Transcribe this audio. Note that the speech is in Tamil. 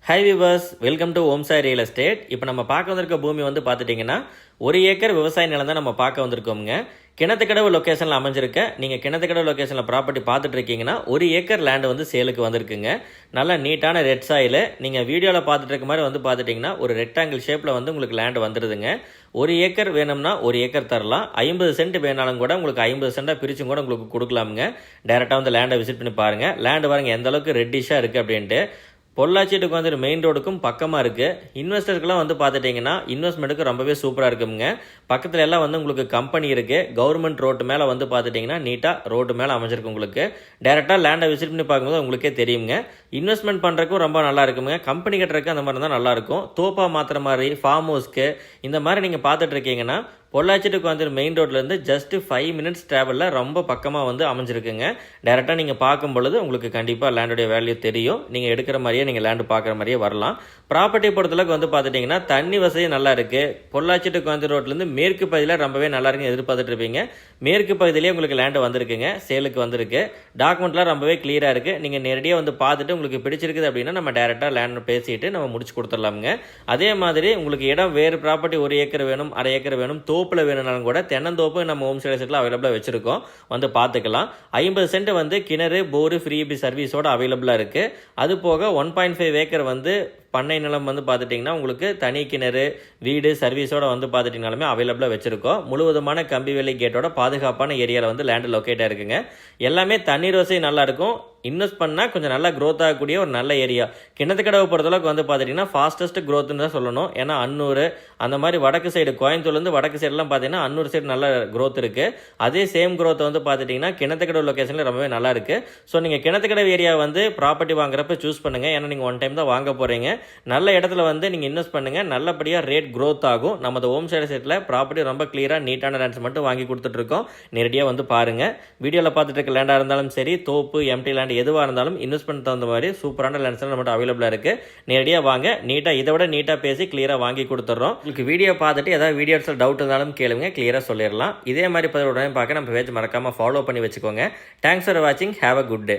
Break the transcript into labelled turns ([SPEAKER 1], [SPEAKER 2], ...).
[SPEAKER 1] High viewers, welcome to Om Sai real estate. இப்போ நம்ம பார்க்க வந்திருக்க பூமி வந்து பார்த்துட்டிங்கன்னா 1 ஏக்கர் விவசாய நிலம் தான் நம்ம பார்க்க வந்திருக்கோமுங்க. கிணத்துக்கடவு லொக்கேஷனில் அமைஞ்சிருக்க நீங்கள் கிணத்துக்கடவு லொக்கேஷனில் ப்ராப்பர்ட்டி பார்த்துட்டு இருக்கீங்கன்னா 1 ஏக்கர் லேண்டு வந்து சேலுக்கு வந்திருக்குங்க. நல்லா நீட்டான ரெட் சாயில் நீங்கள் வீடியோவில் பார்த்துட்டு இருக்க மாதிரி வந்து பார்த்துட்டிங்கன்னா ஒரு ரெக்டாங்கிள் ஷேப்பில் வந்து உங்களுக்கு லேண்டு வந்துடுதுங்க. 1 ஏக்கர் வேணும்னா 1 ஏக்கர் தரலாம். 50 சென்ட் வேணாலும் கூட உங்களுக்கு 50 சென்ட்டாக பிரிச்சும் கூட உங்களுக்கு கொடுக்கலாமுங்க. டேரெக்டாக வந்து லேண்டை விசிட் பண்ணி பாருங்கள். லேண்டு பாருங்கள் எந்த அளவுக்கு ரெட்டிஷாக இருக்குது அப்படின்ட்டு. பொள்ளாச்சிட்டுக்கு வந்து மெயின் ரோடுக்கும் பக்கமாக இருக்குது. இன்வெஸ்டருக்குலாம் வந்து பார்த்துட்டிங்கன்னா இன்வெஸ்ட்மெண்ட்டுக்கு ரொம்பவே சூப்பராக இருக்குங்க. பக்கத்தில் எல்லாம் வந்து உங்களுக்கு கம்பெனி இருக்குது. கவர்மெண்ட் ரோட்டு மேலே வந்து பார்த்துட்டிங்கன்னா நீட்டாக ரோட்டு மேலே அமைஞ்சிருக்கு. உங்களுக்கு டேரெக்டாக லேண்டை விசிட் பண்ணி பார்க்கும்போது உங்களுக்கே தெரியுங்க. இன்வெஸ்ட்மெண்ட் பண்ணுறதுக்கும் ரொம்ப நல்லா இருக்குங்க. கம்பெனி கட்டுறதுக்கு அந்த மாதிரி தான் நல்லாயிருக்கும். தோப்பா மாத்திர மாதிரி ஃபார்ம் ஹவுஸ்க்கு இந்த மாதிரி நீங்கள் பார்த்துட்டு இருக்கீங்கன்னா பொள்ளாச்சிட்டுக்கு வந்து மெயின் ரோட்லேருந்து ஜஸ்ட் 5 மினிட்ஸ் ட்ராவலில் ரொம்ப பக்கமாக வந்து அமைஞ்சிருக்குங்க. டேரெக்டாக நீங்கள் பார்க்கும் பொழுது உங்களுக்கு கண்டிப்பாக லேண்டுடைய வேல்யூ தெரியும். நீங்கள் எடுக்கிற மாதிரியே நீங்கள் லேண்டு பார்க்குற மாதிரியே வரலாம். ப்ராப்பர்ட்டி பொறுத்தளவுக்கு வந்து பார்த்துட்டிங்கன்னா தண்ணி வசதி நல்லா இருக்குது. பொள்ளாச்சிட்டுக்கு வந்து ரோட்லேருந்து மேற்கு பகுதியில் ரொம்பவே நல்லா இருக்குன்னு எதிர்பார்த்துட்டு இருப்பீங்க. மேற்கு பகுதியிலேயே உங்களுக்கு லேண்டு வந்திருக்குங்க, சேலுக்கு வந்திருக்கு. டாக்குமெண்ட்லாம் ரொம்பவே கிளியராக இருக்குது. நீங்கள் நேரடியாக வந்து பார்த்துட்டு உங்களுக்கு பிடிச்சிருக்குது அப்படின்னா நம்ம டேரெக்டாக லேண்டு பேசிட்டு நம்ம முடிச்சு கொடுத்துடலாமுங்க. அதே மாதிரி உங்களுக்கு இடம் வேறு ப்ராப்பர்ட்டி 1 ஏக்கர் வேணும், 1/2 ஏக்கர் வேணும், தோப்பில் வேணும்னாலும் கூட தென்னந்தோப்பு நம்ம ஹோம் ஸ்டே செட்டில் அவைலபிளாக வச்சுருக்கோம், வந்து பார்த்துக்கலாம். 50 சென்ட் வந்து கிணறு போரு ஃப்ரீ சர்வீஸோட அவைலபிளாக இருக்குது. அது போக 1.5 ஏக்கர் வந்து பண்ணை நிலம் வந்து பார்த்துட்டிங்கன்னா உங்களுக்கு தனி கிணறு வீடு சர்வீஸோட வந்து பார்த்துட்டிங்கனாலுமே அவைலபிளாக வச்சுருக்கோம். முழுவதுமான கம்பி வேலி கேட்டோட பாதுகாப்பான ஏரியாவில் வந்து லேண்டு லொக்கேட்டாக இருக்குங்க. எல்லாமே தண்ணீர் வசதி நல்லாயிருக்கும். இன்வெஸ்ட் பண்ணால் கொஞ்சம் நல்லா க்ரோத் ஆகக்கூடிய ஒரு நல்ல ஏரியா. கிணத்துக்கடவை பொறுத்தளவுக்கு வந்து பார்த்துட்டிங்கன்னா ஃபாஸ்டஸ்ட் க்ரோத்துன்னு தான் சொல்லணும். ஏன்னா அன்னூர் அந்த மாதிரி வடக்கு சைடு கோயம்புத்தூர்லேருந்து வடக்கு சைடெலாம் பார்த்தீங்கன்னா அன்னூர் சைடு நல்ல க்ரோத் இருக்குது. அதே சேம் க்ரோத் வந்து பார்த்துட்டிங்கன்னா கிணத்துக்கடவு லொக்கேஷனில் ரொம்பவே நல்லா இருக்குது. ஸோ நீங்கள் கிணத்துக்கடவு ஏரியா வந்து ப்ராப்பர்ட்டி வாங்குறப்ப சூஸ் பண்ணுங்கள். ஏன்னா நீங்கள் 1 டைம் தான் வாங்க போகிறீங்க. நல்ல இடத்துல வந்து நீங்கள் இன்வெஸ்ட் பண்ணுங்கள். நல்லபடியாக ரேட் க்ரோத் ஆகும். நமது ஹோம் ஸ்டே செட்டில் ப்ராப்பர்ட்டி ரொம்ப கிளியராக நீட்டான லேண்ட்ஸ் மட்டும் வாங்கி கொடுத்துட்ருக்கோம். நேரடியாக வந்து பாருங்கள். வீடியோவில் பார்த்துட்டு இருக்க லேண்டாக இருந்தாலும் சரி, தோப்பு எம்டி லேண்ட் எதுவாக இருந்தாலும் இன்வெஸ்ட்மெண்ட் தகுந்த மாதிரி சூப்பரான லேண்ட்ஸ் நம்மகிட்ட அவைலபிளாக இருக்குது. நேரடியாக வாங்க. நீட்டாக இதை விட நீட்டாக பேசி கிளியராக வாங்கி கொடுத்துட்றோம். உங்களுக்கு வீடியோ பார்த்துட்டு ஏதாவது வீடியோஸில் டவுட் இருந்தாலும் கேளுங்க, கிளியராக சொல்லிடலாம். இதே மாதிரி உடனே பார்க்க நம்ம பேஜ் மறக்காமல் ஃபாலோ பண்ணி வச்சுக்கோங்க. தேங்க்ஸ் ஃபார் வாட்சிங். Have a good day.